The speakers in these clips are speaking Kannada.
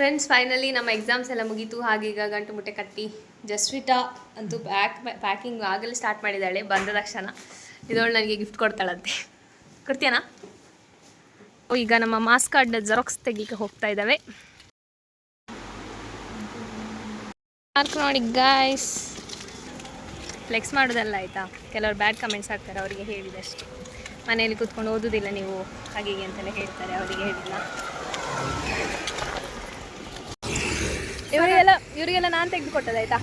ಫ್ರೆಂಡ್ಸ್, ಫೈನಲಿ ನಮ್ಮ ಎಕ್ಸಾಮ್ಸ್ ಎಲ್ಲ ಮುಗೀತು. ಹಾಗೀಗ ಗಂಟು ಮುಟ್ಟೆ ಕಟ್ಟಿ ಜಸ್ವಿತಾ ಅಂತೂ ಪ್ಯಾಕಿಂಗ್ ಆಗಲೇ ಸ್ಟಾರ್ಟ್ ಮಾಡಿದ್ದಾಳೆ. ಬಂದ ತಕ್ಷಣ ಇದೊಳು ನನಗೆ ಗಿಫ್ಟ್ ಕೊಡ್ತಾಳಂತೆ. ಕೊಡ್ತೀಯನಾ? ಈಗ ನಮ್ಮ ಮಾಸ್ ಕಾರ್ಡ್ ಜೆರಾಕ್ಸ್ ತೆಗಿಲಿಕ್ಕೆ ಹೋಗ್ತಾ ಇದ್ದಾವೆ. ಮಾರ್ಕ್ ನೋಡಿ ಗಾಯ್ಸ್, ಫ್ಲೆಕ್ಸ್ ಮಾಡೋದಲ್ಲ ಆಯಿತಾ. ಕೆಲವರು ಬ್ಯಾಡ್ ಕಮೆಂಟ್ಸ್ ಹಾಕ್ತಾರೆ, ಅವರಿಗೆ ಹೇಳಿದಷ್ಟು. ಮನೆಯಲ್ಲಿ ಕೂತ್ಕೊಂಡು ಓದೋದಿಲ್ಲ ನೀವು ಹಾಗೆ ಅಂತೆಲ್ಲ ಹೇಳ್ತಾರೆ, ಅವರಿಗೆ ಹೇಳಿಲ್ಲ. ಇವರಿಗೆಲ್ಲ ನಾನು ತೆಗೆದು ಕೊಟ್ಟದಾಯ್ತಾ?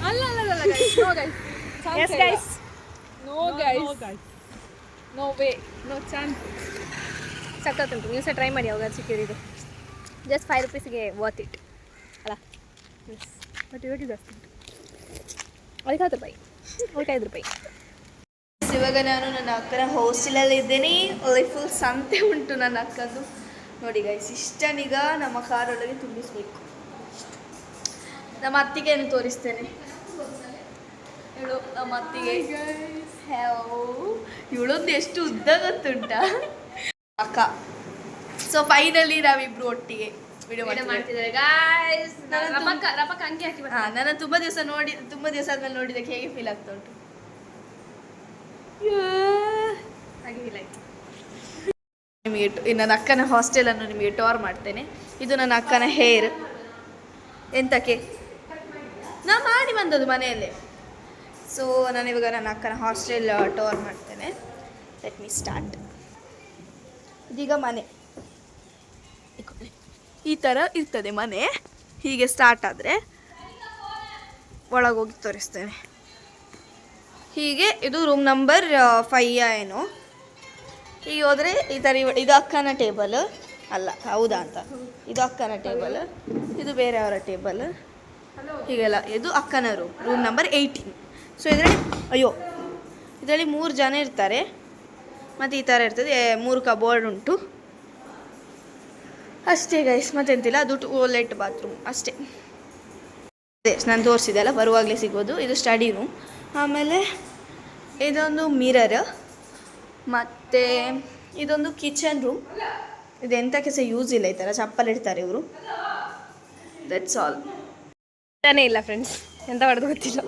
ಸಕ್ಕತ್ತುಂಟು. ನೀವು ಸಹ ಟ್ರೈ ಮಾಡಿ ಯಾವಾಗ ಸಿಕ್ಕಿದ್ದು. ಜಸ್ಟ್ 5 ರೂಪೀಸ್ಗೆ ವರ್ತ್ ಇಟ್ ಅಲ್ಲ. ಬಟ್ ಇವರಿಗೆ ಜಾಸ್ತಿ ಉಂಟು. ಅದಕ್ಕೆ 10 ರೂಪಾಯಿ, ಅದಕ್ಕೆ 5 ರೂಪಾಯಿ. ಇವಾಗ ನಾನು ನನ್ನ ಅಕ್ಕನ ಹಾಸ್ಟೆಲಲ್ಲಿ ಇದ್ದೇನೆ. ಅಲ್ಲಿ ಫುಲ್ ಸಂತೆ ಉಂಟು ನನ್ನ ಅಕ್ಕಂದು. ನೋಡಿ ಗೈಸ್, ಇಷ್ಟನೀಗ ನಮ್ಮ ಕಾರೊಳಗೆ ತುಂಬಿಸ್ಬೇಕು. ನಮ್ಮ ಅತ್ತಿಗೆಯನ್ನು ತೋರಿಸ್ತೇನೆ. ಇವಳು ನಮ್ಮ ಅತ್ತಿಗೆ. ಇವಳೊಂದು ಎಷ್ಟು ಉದ್ದ ಗೊತ್ತುಂಟ ಅಕ್ಕ. ಸೊ ಫೈನಲಿ ನಾವಿಬ್ರು ಒಟ್ಟಿಗೆ ವಿಡಿಯೋ ಮಾಡ್ತಿದ್ದಾರೆ ಗಾಯ್ಸ್. ನನ್ನ ತುಂಬ ದಿವಸ ಆದ್ಮೇಲೆ ನೋಡಿದಕ್ಕೆ ಹೇಗೆ ಫೀಲ್ ಆಗ್ತಾ ಉಂಟು? ಹಾಗೆ ಫೀಲ್ ಆಯ್ತು. ನಿಮಗೆ ನನ್ನ ಅಕ್ಕನ ಹಾಸ್ಟೆಲನ್ನು ನಿಮಗೆ ಟೋರ್ ಮಾಡ್ತೇನೆ. ಇದು ನನ್ನ ಅಕ್ಕನ ಹೇರ್. ಎಂತಕ್ಕೆ ನಾ ಮಾಡಿ ಬಂದದ್ದು ಮನೆಯಲ್ಲೇ. ಸೊ ನಾನಿವಾಗ ನನ್ನ ಅಕ್ಕನ ಹಾಸ್ಟೆಲ್ ಟೋರ್ ಮಾಡ್ತೇನೆ. Let me start. ಇದೀಗ ಮನೆ ಈ ಥರ ಇರ್ತದೆ ಮನೆ. ಹೀಗೆ ಸ್ಟಾರ್ಟ್ ಆದರೆ ಒಳಗೋಗಿ ತೋರಿಸ್ತೇನೆ. ಹೀಗೆ ಇದು ರೂಮ್ ನಂಬರ್ 5 ಏನೋ. ಹೀಗೆ ಹೋದರೆ ಈ ಥರ ಇದು ಅಕ್ಕನ ಟೇಬಲ್ ಅಲ್ಲ, ಹೌದಾ ಅಂತ. ಇದು ಅಕ್ಕನ ಟೇಬಲ್, ಇದು ಬೇರೆಯವರ ಟೇಬಲ್, ಹೀಗೆಲ್ಲ. ಇದು ಅಕ್ಕನ ರೂಮ್ ನಂಬರ್ 18. ಸೊ ಇದರಲ್ಲಿ 3 ಜನ ಇರ್ತಾರೆ. ಮತ್ತು ಈ ಥರ ಇರ್ತದೆ. 3 ಕಬೋರ್ಡ್ ಉಂಟು ಅಷ್ಟೇ ಗೈಸ್, ಮತ್ತೆಂತಿಲ್ಲ. ಅದು ಟೋಯ್ಲೆಟ್ ಬಾತ್ರೂಮ್ ಅಷ್ಟೇ. ಅದೇ ನಾನು ತೋರಿಸಿದೆ ಅಲ್ಲ, ಬರುವಾಗಲೇ ಸಿಗೋದು. ಇದು ಸ್ಟಡಿ ರೂಮ್. ಆಮೇಲೆ ಇದೊಂದು ಮಿರರ್, ಮತ್ತು ಇದೊಂದು ಕಿಚನ್ ರೂಮ್. ಇದು ಎಂಥಕ್ಕೆ ಸಹ ಯೂಸ್ ಇಲ್ಲ. ಈ ಥರ ಚಪ್ಪಲ್ ಇಡ್ತಾರೆ ಇವರು. That's all. ಇಲ್ಲ ಫ್ರೆಂಡ್ಸ್, ಎಂತ ಮಾಡೋದು ಗೊತ್ತಿಲ್ಲ.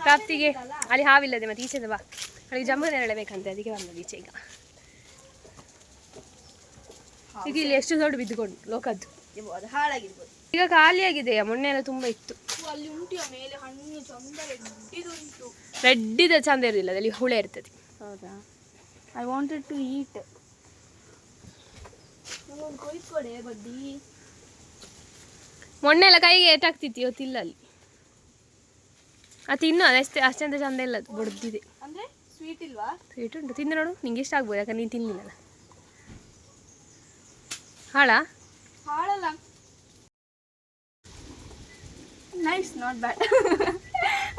ಪ್ರಾಪ್ತಿಗೆ ಅಲ್ಲಿ ಹಾವಿಲ್ಲದೆ ಮತ್ತೆ ಈಚೆದ ಬಾ, ಅಲ್ಲಿ ಜಂಬು ನೆರಳಬೇಕಂತೆ, ಅದಕ್ಕೆ ಬಂದದ್ದು ಈಚೆ. ಈಗ ಇಲ್ಲಿ ಎಷ್ಟು ದೊಡ್ಡ ಬಿದ್ದುಕೊಂಡು ಲೋಕದ್ದು ಹಾಳಾಗಿರ್ಬೋದು. ಈಗ ಖಾಲಿಯಾಗಿದೆ. ಮೊನ್ನೆ ಎಲ್ಲ ತುಂಬ ಇತ್ತು. ಅಲ್ಲಿ ಉಂಟು ಮೇಲೆ ಹಣ್ಣು ಚಂದ ರೆಡ್ಡಿದುಂಟು. ರೆಡ್ಡಿದ ಚಂದ ಇರೋದಿಲ್ಲ, ಅದಲ್ಲಿ ಹುಳ ಇರ್ತದೆ. ಹೌದಾ? I wanted to eat. ಕೊಯ್ಕೊಡೆ ಬಡ್ಡಿ. ಮೊನ್ನೆ ಎಲ್ಲ ಕೈಗೆ ಏಟಾಗ್ತಿತ್ತು, ಇವತ್ತಿಲ್ಲ ಅಲ್ಲಿ. ಅದು ತಿನ್ನು, ಅಷ್ಟೆಂತ ಚಂದ ಇಲ್ಲ, ಅದು ಬಡ್ದಿದೆ. ಅಂದರೆ ಸ್ವೀಟ್ ಇಲ್ವಾ? ಸ್ವೀಟ್ ಉಂಟು, ತಿಂದು ನೋಡು. ನಿಂಗೆ ಇಷ್ಟ ಆಗ್ಬೋದು, ಯಾಕಂದ್ರೆ ನೀನು ತಿನ್ನಿಲ್ಲ. ಹಾಳಲ್ಲ. Nice, not bad.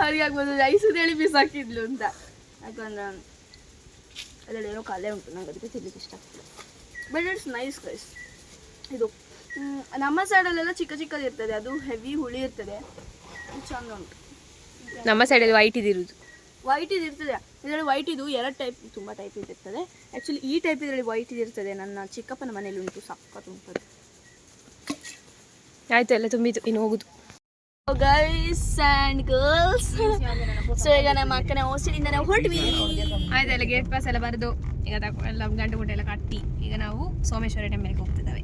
ಅವ್ರಿಗೆ ಆಗ್ಬೋದು ಐಸದು ಹೇಳಿ ಪೀಸ್ ಹಾಕಿದ್ಲು ಅಂತ. ಯಾಕಂದ್ರೆ ಅದರಲ್ಲಿ ಏನೋ ಕಲೆ ಉಂಟು, ನಂಗೆ ಅದಕ್ಕೆ ತಿನ್ನಲಿಕ್ಕೆ ಇಷ್ಟ ಆಗ್ತದೆ. But it's nice guys. ಇದು ನಮ್ಮ ಸೈಡಲ್ಲೆಲ್ಲ ಚಿಕ್ಕ ಚಿಕ್ಕದು ಇರ್ತದೆ, ಅದು ಹೆವಿ ಹುಳಿ ಇರ್ತದೆ. ಚಂದ ಉಂಟು. ನಮ್ಮ ಸೈಡಲ್ಲಿ ವೈಟ್ ಇದಿರುವುದು. ವೈಟ್ ಇದಿರ್ತದೆ ಇದರಲ್ಲಿ. ವೈಟ್ ಇದು 2 ಟೈಪ್, ತುಂಬ ಟೈಪ್ ಇದಿರ್ತದೆ. ಆ್ಯಕ್ಚುಲಿ ಈ ಟೈಪ್ ಇದರಲ್ಲಿ ವೈಟ್ ಇದಿರ್ತದೆ. ನನ್ನ ಚಿಕ್ಕಪ್ಪನ ಮನೇಲಿ ಉಂಟು, ಸಕ್ಕತ್ತು ಉಂಟು. ಆಯಿತು, ಎಲ್ಲ ತುಂಬಿತು, ಇನ್ನು ಹೋಗುದು. ಗೈಸ್ ಆ್ಯಂಡ್ ಗರ್ಲ್ಸ್, ಸೊ ಈಗ ನಮ್ಮ ಅಕ್ಕನ ಹಾಸ್ಟೆಲಿಂದ ನಾವು ಹೊರಟ್ವಿ. ಆಯ್ತು, ಎಲ್ಲ ಗೇಟ್ ಪಾಸ್ ಎಲ್ಲ ಬರೆದು ಈಗ ಎಲ್ಲ ಗಂಟು ಗುಂಟೆ ಎಲ್ಲ ಕಟ್ಟಿ ಈಗ ನಾವು ಸೋಮೇಶ್ವರ ಟೆಂಪಲ್ಗೆ ಹೋಗ್ತಿದ್ದಾವೆ.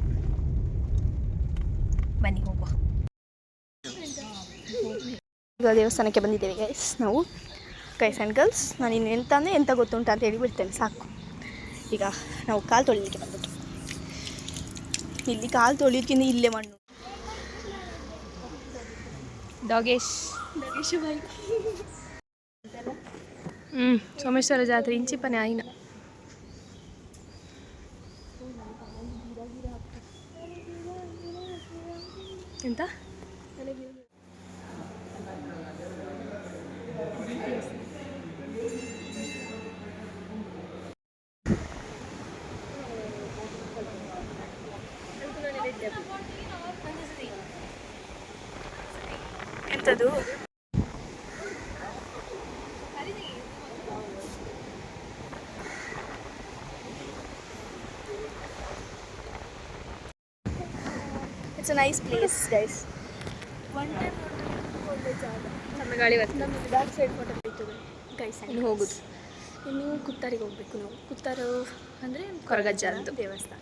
ಬನ್ನಿ ಹೋಗುವ. ಈಗ ದೇವಸ್ಥಾನಕ್ಕೆ ಬಂದಿದ್ದೇವೆ ಗೈಸ್ ನಾವು. ಗೈಸ್ ಆ್ಯಂಡ್ ಗರ್ಲ್ಸ್, ನಾನು ಇನ್ನು ಎಂತ ಗೊತ್ತುಂಟು ಅಂತ ಹೇಳಿ ಬಿಡ್ತೇನೆ, ಸಾಕು. ಈಗ ನಾವು ಕಾಲು ತೊಳಿಲಿಕ್ಕೆ ಬಂದದ್ದು. ಇಲ್ಲಿ ಕಾಲು ತೊಳಿಯೋಕ್ಕಿಂತ ಇಲ್ಲೇ ಮಣ್ಣು. ಡಾಗೇಶ್ ಬಾಯ್. ಸೋಮೇಶ್ವರ ಜಾತ್ರೆ ಇಂಚಿಪ್ಪನೆ ಆಯ್ನ. ಎಂತ ಎಂಥದ್ದು? It's a nice place guys. One time ಒಳ್ಳೆ ಜಾಗ, ಚೆನ್ನ ಗಾಳಿ ಬರ್ತದೆ. ನಮಗೆ ಬ್ಯಾಕ್ ಸೈಡ್ ಫೋಟೋ ತೆಗಿತದೆ ಗೈಸ್. ಇನ್ನು ಹೋಗುದು, ಇನ್ನು ಕುತ್ತಾರಿಗೆ ಹೋಗ್ಬೇಕು ನಾವು. ಕುತ್ತಾರ ಅಂದರೆ ಕೊರಗಜ್ಜ ಅಂತ ದೇವಸ್ಥಾನ.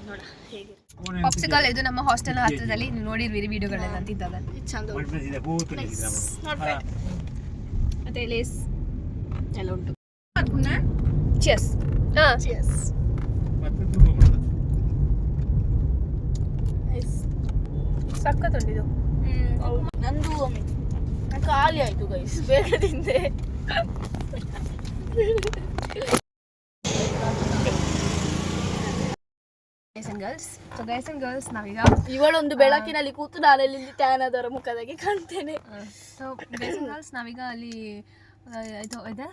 ನೋಡ ಹೇಗೆ ಪಾಪ್ಸಿಕಲ್. ಇದು ನಮ್ಮ ಹಾಸ್ಟೆಲ್ ಹತ್ರದಲ್ಲಿ ನೀವು ನೋಡಿರ್ವಿರಿ ವಿಡಿಯೋಗಳೆಲ್ಲ ಅಂತಿದ್ದದ. ಚಂದ ಮತ್ತೆ ಲೇಸ್ ಎಲ್ಲ ಉಂಟು. ಚಿಯರ್ಸ್. ಹಾಂ ಚಿಯರ್ಸ್. ಸಕ್ಕತ್ತುಂಟಿದು. ನಂದು ಖಾಲಿ ಆಯಿತು ಗೈಸ್, ಬೇಗ ತಿಂದೆ. ಗೈಸ್ ಅಂಡ್ ಗರ್ಲ್ಸ್ ನಾವೀಗ ಇವಳೊಂದು ಬೆಳಕಿನಲ್ಲಿ ಕೂತು ನಾನಲ್ಲಿ ಟ್ಯಾನ್ ಆದವರ ಮುಖದಾಗೆ ಕಾಣ್ತೇನೆ. ಸೊ ಗೈಸ್ ಅಂಡ್ ಗರ್ಲ್ಸ್ ನಾವೀಗ ಅಲ್ಲಿ ಇದು ಇದೆ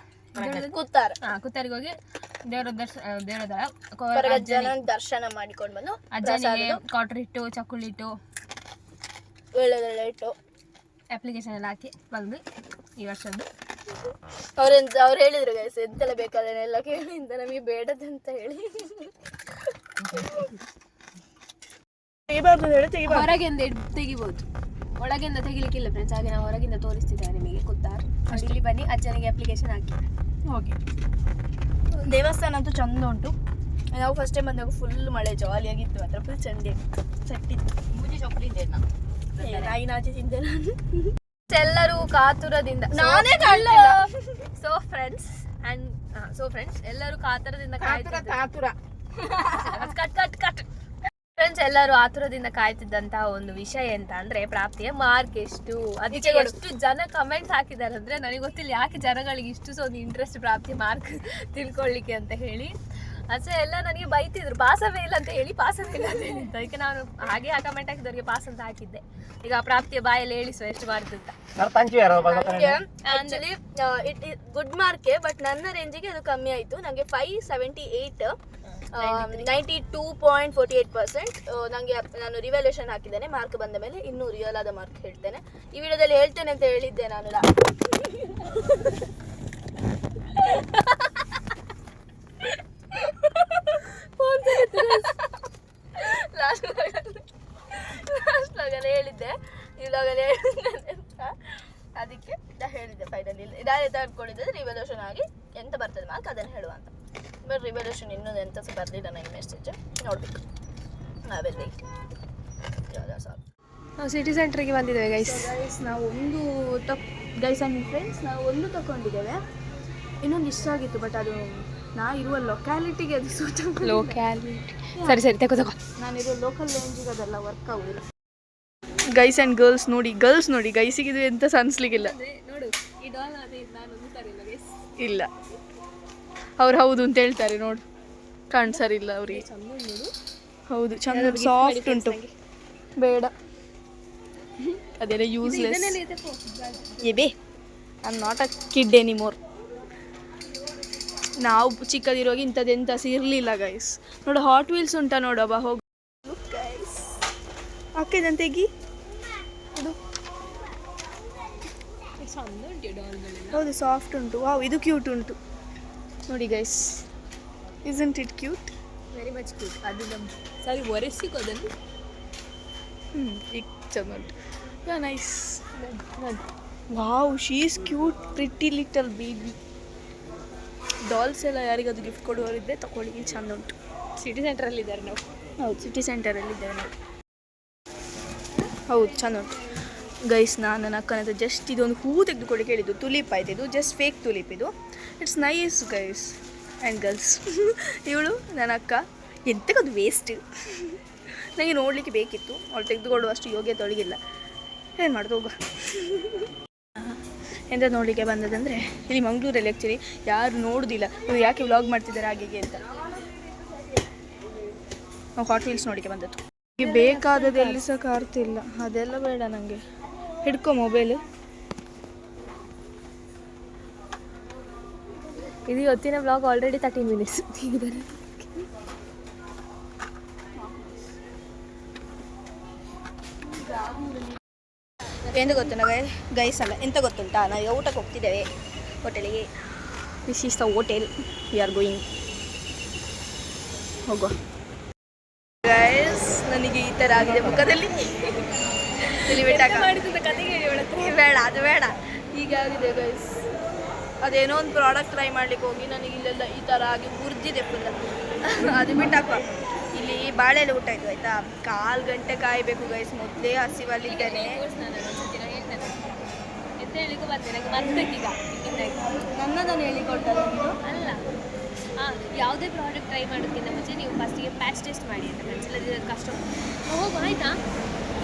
ಕೂತಾರ. ಕುತ್ತಾರಿಗೆ ಹೋಗಿ ದೇವರ ದರ್ಶನ ಮಾಡಿಕೊಂಡು ಬಂದು ಅಜ್ಜನಿಗೆ ಕಾಟರ್ ಇಟ್ಟು ಚಕ್ಕುಳಿ ಇಟ್ಟು ಒಳ್ಳೆದೊಳ್ಳೆ ಇಟ್ಟು ಅಪ್ಲಿಕೇಶನ್ ಎಲ್ಲ ಹಾಕಿ ಬಂದು ಈ ವರ್ಷದ್ದು. ಅವ್ರು ಹೇಳಿದ್ರು ಗೈಸ್ ಎಂತೆಲ್ಲ ಬೇಕಾದನ್ನೆಲ್ಲ ಕೇಳಿ ಅಂತ, ನಮಗೆ ಬೇಡದಂತ ಹೇಳಿ ಹೊರಗಿಂದ ತೆಗಿಬಹುದು, ಒಳಗಿಂದ ತೆಗಿಲಿಕ್ಕಿಲ್ಲ ಫ್ರೆಂಡ್ಸ್. ಹಾಗೆ ನಾವು ಹೊರಗಿಂದ ತೋರಿಸ್ತಿದ್ದೇವೆ ನಿಮಗೆ. ಕುತ್ತಾರ್ ಇಲ್ಲಿ ಬನ್ನಿ, ಅಜ್ಜನಿಗೆ ಅಪ್ಲಿಕೇಶನ್ ಹಾಕಿ ಹೋಗಿ. ದೇವಸ್ಥಾನ ಅಂತೂ ಚಂದ ಉಂಟು. ನಾವು ಫಸ್ಟ್ ಟೈಮ್ ಬಂದಾಗ ಫುಲ್ ಮಳೆ ಜಾಲಿಯಾಗಿತ್ತು, ಮಾತ್ರ ಫುಲ್ ಚಂಡಿ ಸಟ್ಟಿತ್ತು. ಮುಜಿ ಚೊಪ್ಪಲಿ ನಾಯಿನಾಚೆ ತಿಂದೆ ನಾನು. ಎಲ್ಲರೂ ಕಾತುರದಿಂದ ನಾನೇ ಸೊ ಫ್ರೆಂಡ್ಸ್ ಎಲ್ಲರೂ ಕಾತುರದಿಂದ ಫ್ರೆಂಡ್ಸ್ ಎಲ್ಲರೂ ಆತುರದಿಂದ ಕಾಯ್ತಿದ್ದಂತಹ ಒಂದು ವಿಷಯ ಎಂತ ಅಂದ್ರೆ ಪ್ರಾಪ್ತಿಯ ಮಾರ್ಕ್ ಎಷ್ಟು. ಅದಕ್ಕೆ ಎಷ್ಟು ಜನ ಕಮೆಂಟ್ಸ್ ಹಾಕಿದ್ದಾರೆ ಅಂದ್ರೆ ನನಗೆ ಗೊತ್ತಿಲ್ಲ ಯಾಕೆ ಜನಗಳಿಗೆ ಇಷ್ಟು ಒಂದು ಇಂಟ್ರೆಸ್ಟ್ ಪ್ರಾಪ್ತಿ ಮಾರ್ಕ್ ತಿಳ್ಕೊಳ್ಳಿಕ್ಕೆ ಅಂತ ಹೇಳಿ. ಅಷ್ಟೇ ಎಲ್ಲ ನನಗೆ ಬೈತಿದ್ರು, ಪಾಸವೇ ಇಲ್ಲ ಅಂತ ಹೇಳಿ, ಪಾಸವೇ ಇಲ್ಲ ಅಂತ ಹೇಳಿದ್ದು. ಅದಕ್ಕೆ ನಾನು ಹಾಗೆ ಆ ಕಮೆಂಟ್ ಹಾಕಿದವರಿಗೆ ಪಾಸ್ ಅಂತ ಹಾಕಿದ್ದೆ. ಈಗ ಪ್ರಾಪ್ತಿಯ ಬಾಯಲ್ಲಿ ಹೇಳಿಸುವ ಎಷ್ಟು ಮಾರ್ಕ್ ಅಂತ. ಆಕ್ಚುಲಿ ಇಟ್ ಗುಡ್ ಮಾರ್ಕೆ, ಬಟ್ ನನ್ನ ರೇಂಜಿಗೆ ಅದು ಕಮ್ಮಿ ಆಯಿತು. ನನಗೆ 578, 92.48%. ನನಗೆ ನಾನು ರಿವ್ಯಾಲ್ಯೂಷನ್ ಹಾಕಿದ್ದೇನೆ. ಮಾರ್ಕ್ ಬಂದ ಮೇಲೆ ಇನ್ನೂ ರಿಯಲ್ ಆದ ಮಾರ್ಕ್ ಹೇಳ್ತೇನೆ. ಈ ವಿಡಿಯೋದಲ್ಲಿ ಹೇಳ್ತೇನೆ ಅಂತ ಹೇಳಿದ್ದೆ ನಾನು. ಲಾಸ್ಟ್ಲಾಗಲ್ಲಿ ಹೇಳಿದ್ದೆ, ಇವಾಗಲೇ ಹೇಳಿದ್ದೆ ಅಂತ. ಅದಕ್ಕೆ ಹೇಳಿದ್ದೆ ಫೈನಲಿ ಇದಾರೆ ತಗೊಂಡಿದ್ದೆ ರಿವ್ಯಾಲ್ಯೂಷನ್ ಆಗಿ ಎಂತ ಬರ್ತದೆ ಮಾರ್ಕ್ ಅದನ್ನು ಹೇಳುವ ಅಂತ. ಬಟ್ ರಿವ್ಯಾಲ್ಯೂಷನ್ ಇನ್ನೂ ಎಂತ ಸಹ ಬರಲಿಲ್ಲ ನನಗೆ ಮೆಸೇಜ್, ನೋಡ್ಬೇಕು. ನಾವೆಲ್ಲ ನಾವು ಸಿಟಿ ಸೆಂಟ್ರಿಗೆ ಬಂದಿದ್ದೇವೆ ಗೈಸ್. ನಾವು ಒಂದು ಗೈಸ್ ಆ್ಯಂಡ್ ಫ್ರೆಂಡ್ಸ್ ನಾವು ಒಂದು ತಗೊಂಡಿದ್ದೇವೆ. ಇನ್ನೊಂದು ಇಷ್ಟ ಆಗಿತ್ತು, ಬಟ್ ಅದು ನಾ ಇರುವ ಲೊಕ್ಯಾಲಿಟಿಗೆ ಅದು ಸೂಟ್ ಲೊಕ್ಯಾಲಿಟಿ. ಸರಿ ತಗೋ. ನಾನಿರುವ ಲೋಕಲ್ ರೇಂಜಿಗೆ ಅದೆಲ್ಲ ವರ್ಕ್ ಆಗೋದಿಲ್ಲ. ಗೈಸ್ ಆ್ಯಂಡ್ ಗರ್ಲ್ಸ್ ನೋಡಿ ಗೈಸಿಗೆ ಇದು ಎಂತ ಅನ್ಸ್ಲಿಕ್ಕಿಲ್ಲ. ನೋಡು ಈ ಡಾಲ್ ಇಲ್ಲ ಅವ್ರು ಹೌದು ಅಂತ ಹೇಳ್ತಾರೆ. ನೋಡು ಕಾಣಿಸರಿಲ್ಲ ಅವ್ರಿಗೆ. ಹೌದು ಚಂದ ಸಾಫ್ಟ್ ಉಂಟು. ಬೇಡ ಅದೇನೋ ಯೂಸ್ಲೆಸ್. ಬೇ I am not a kid anymore. ನಾವು ಚಿಕ್ಕದಿರುವಾಗ ಇಂಥದ್ದೆಂತ ಇರಲಿಲ್ಲ ಗೈಸ್. ನೋಡು ಹಾಟ್ ವೀಲ್ಸ್ ಉಂಟಾ ನೋಡಬ್ಬ ಹೋಗಿ ಗೈಸ್. ಹಾಕಿದಂತೆಗಿ ಇದು ಹೌದು ಸಾಫ್ಟ್ ಉಂಟು. ವಾವ್ ಇದು ಕ್ಯೂಟ್ ಉಂಟು ನೋಡಿ guys. Isn't it cute? Very much cute. ಅದು ನಮ್ಮ ಸರಿ ಒರೆಸಿಕೋ ಅದನ್ನು. ಈಗ ಚಂದ ಉಂಟು. Nice. Wow she is cute, pretty little baby. Dolls ಎಲ್ಲ ಯಾರಿಗಾದ್ರು ಗಿಫ್ಟ್ ಕೊಡುವವರಿದ್ದರೆ ತಗೊಳ್ಳಿ, ಚಂದ ಉಂಟು. ಸಿಟಿ ಸೆಂಟ್ರಲ್ಲಿದ್ದಾರೆ ನಾವು. ಹೌದು ಸಿಟಿ ಸೆಂಟರಲ್ಲಿದ್ದೇವೆ ನಾವು. ಹೌದು ಚಂದ ಉಂಟು ಗೈಸ್. ನಾನು ನನ್ನ ಅಕ್ಕನ ಹತ್ರ ಜಸ್ಟ್ ಇದೊಂದು ಹೂ ತೆಗೆದುಕೊಳ್ಳಿ ಕೇಳಿದ್ದು. ತುಲಿಪ್ ಆಯ್ತು, ಇದು ಜಸ್ಟ್ ಫೇಕ್ ತುಲಿಪ್. ಇದು it's nice guys and girls. ಇವಳು ನನ್ನ ಅಕ್ಕ ಎಂತಕ್ಕದು ವೇಸ್ಟ್. ನನಗೆ ನೋಡಲಿಕ್ಕೆ ಬೇಕಿತ್ತು, ಅವಳು ತೆಗೆದುಕೊಳ್ಳುವಷ್ಟು ಯೋಗ್ಯತೆ ಅವಳಿಗಿಲ್ಲ. ಏನು ಮಾಡೋದು ಹೋಗ. ಎಂತ ನೋಡಲಿಕ್ಕೆ ಬಂದದಂದರೆ ಇಲ್ಲಿ ಮಂಗಳೂರಲ್ಲಿ ಆ್ಯಕ್ಚುಲಿ ಯಾರು ನೋಡೋದಿಲ್ಲ, ಇವ್ರು ಯಾಕೆ ವ್ಲಾಗ್ ಮಾಡ್ತಿದ್ದಾರೆ ಹಾಗೆ ಅಂತ. ನಾವು ಹಾಟ್ ವೀಲ್ಸ್ ನೋಡಲಿಕ್ಕೆ ಬಂದದ್ದು. ನನಗೆ ಬೇಕಾದದ್ದು ಎಲ್ಲಿ ಸಹ ಕಾರ್ತಿಲ್ಲ, ಅದೆಲ್ಲ ಬೇಡ ನನಗೆ. ಹಿಡ್ಕೊ ಮೊಬೈಲ್. ಇದು ಇವತ್ತಿನ ವ್ಲಾಗ್ ಆಲ್ರೆಡಿ 13 ಮಿನಿಟ್ಸ್. ಎಂತ ಗೊತ್ತು ನಾವು ಗೈಸ್ ಅಲ್ಲ ಎಂತ ಗೊತ್ತುಂಟಾ, ನಾವು ಊಟಕ್ಕೆ ಹೋಗ್ತಿದ್ದೇವೆ ಹೋಟೆಲಿಗೆ. This is the hotel we are going. ಹೋಗುವ ಗೈಸ್. ನನಗೆ ಈ ಥರ ಆಗಿದೆ ಮುಖದಲ್ಲಿ. ಮಾಡಿದ ಕತೆಗೆ ಹೇಳಿ ಒಳಗೆ ಬೇಡ ಅದು ಬೇಡ. ಹೀಗಾಗಿದೆ ಗೈಸ್. ಅದೇನೋ ಒಂದು ಪ್ರಾಡಕ್ಟ್ ಟ್ರೈ ಮಾಡ್ಲಿಕ್ಕೆ ಹೋಗಿ ನನಗೆ ಇಲ್ಲೆಲ್ಲ ಈ ಥರ ಆಗಿ ಮುರಿದಿದೆ ಫುಲ್. ಅದು ಬಿಟ್ಟಾಕ ಇಲ್ಲಿ ಬಾಳೆಲೆ ಊಟ ಇತ್ತು ಆಯಿತಾ. 1/4 ಗಂಟೆ ಕಾಯಬೇಕು ಗೈಸ್. ಮೊದಲೇ ಹಸಿವಲ್ಲಿದ್ದೇನೆ. ಎದ್ದು ಹೇಳಿಗೂ ಬರ್ತೇನೆ ನನಗೆ ಬರ್ಬೇಕೀಗ ನನ್ನದನ್ನು ಹೇಳಿಕೊಟ್ಟಲ್ಲ ನೀನು. ಅಲ್ಲ ಯಾವುದೇ ಪ್ರಾಡಕ್ಟ್ ಟ್ರೈ ಮಾಡೋದಕ್ಕಿಂತ ಮುಂಚೆ ನೀವು ಫಸ್ಟಿಗೆ ಪ್ಯಾಚ್ ಟೆಸ್ಟ್ ಮಾಡಿ ಅಂತ ಫ್ರೆಂಡ್ಸ್. ಇಲ್ಲದಿದ್ರೆ ಕಷ್ಟ. ಹೋಗು ಆಯಿತಾ?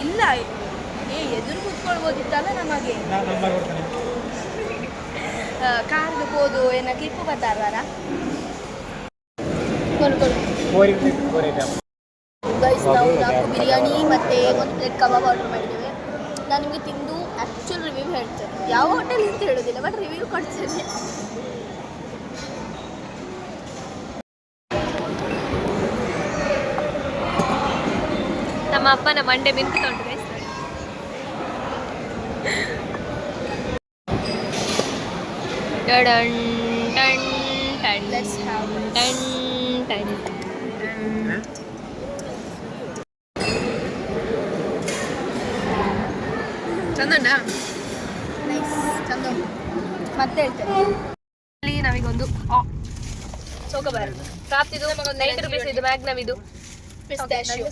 ಇಲ್ಲ ಎದುರು ಕೂತ್ಕೊಳ್ಬೋದಿತ್ತಲ್ಲ ನಮಗೆ. ಕಾರ್ದು ಬೋದು ಏನೋ ಕ್ಲಿಪ್ಪು ಬರ್ತಾರಲ್ಲ. ಗೈಸ್ ನಾವು 4 ಬಿರಿಯಾನಿ ಮತ್ತು 1 ಪ್ಲೇಟ್ ಕಬಾಬ್ ಆರ್ಡರ್ ಮಾಡಿದ್ದೇವೆ. ನಾನು ನಿಮಗೆ ತಿಂದು ಆ್ಯಕ್ಚುಲ್ ರಿವ್ಯೂ ಹೇಳ್ತೇನೆ. ಯಾವ ಹೋಟೆಲ್ ಅಂತ ಹೇಳೋದಿಲ್ಲ, ಬಟ್ ರಿವ್ಯೂ ಕೊಡ್ತೇನೆ. ನಮ್ಮ ಅಪ್ಪನ ಮಂಡೆ ಮಿಂಕ್ತಾ ಉಂಟು ಗೈಸ್. ಟಡನ್ ಟನ್ ಟನ್ Let's have this. ಟನ್ ಟನ್ ಚಂದಣ್ಣ ನೈಸ್ ಚಂದ. ಮತ್ತೆ ಹೇಳ್ತೇನೆ. ಇಲ್ಲಿ ನಮಗೊಂದು ಚೌಕಬಾರ್ ಪ್ರಾಪ್ತಿದು 90 ರೂಪೀಸ್ ಇದು ಮ್ಯಾಗ್ನಮ್ ಇದು Pistachio.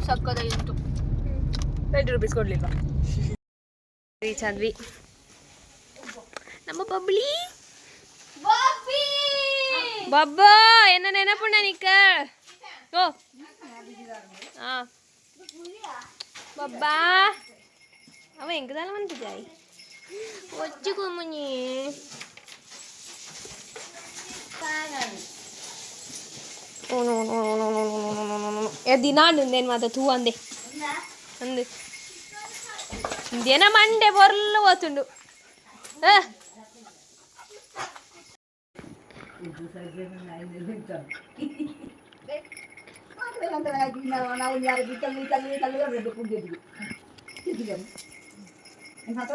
ಸಕ್ಕದಾಗಿ ಉಂಟು. 90 ರೂಪೀಸ್ ಕೊಡ್ಲಿಲ್ವಾ? ರೀಚ್ ಆದ್ವಿ. ನಮ್ಮ ಬಬ್ಲಿ ಬಬ್ಬಾ ಎನ್ನ ನೆನಪುಂಡ ನಿಕ್ಕ ಓ ಆ ಬಬ್ಬಾ ಅವ ಎಂಕದಾಲ ಮಂತಿದ್ದಾಯಿ ಒಚ್ಚಿಕೊಮ್ಮನಿ ದಿನಾಂಡು ಮಾತ ತೂ ಅಂದೆ ಅಂದು ದಿನ ಮಂಡೆ ಬೊರ್ಲ ಓತುಂಡು ನಾವು